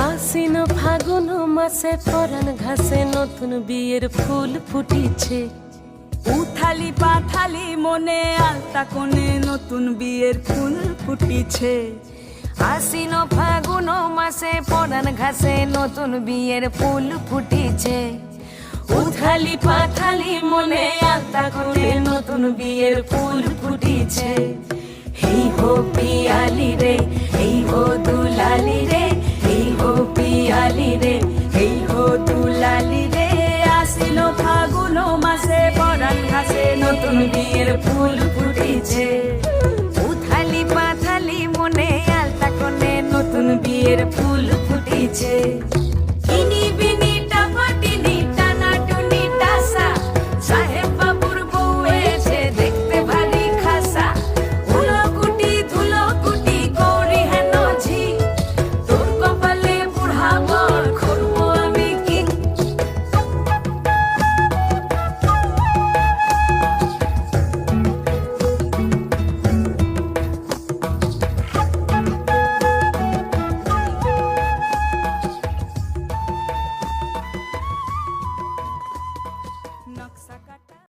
আশ্বিন ফাগুন মাসে পরাণ ঘাসে নতুন বিয়ের ফুল ফুটিছে। উথালি পাথালি মনে আলতা কোণে নতুন বিয়ের ফুল ফুটিছে। আশ্বিন ফাগুন মাসে পরাণ ঘাসে নতুন বিয়ের ফুল ফুটিছে। উথালি পাথালি মনে আলতা কোণে নতুন বিয়ের ফুল ফুটিছে। হেই হো পিয়ালি রে, হেই হো দুলালি রে, হেই হো পিয়ালি রে, হেই হো দুলালি রে। আশ্বিন ফাগুন মাসে পরাণ ঘাসে নতুন বিয়ের ফুল ফুটিছে। উথালি পাথালি মনে আলতা কোণে নতুন বিয়ের ফুল ফুটিছে।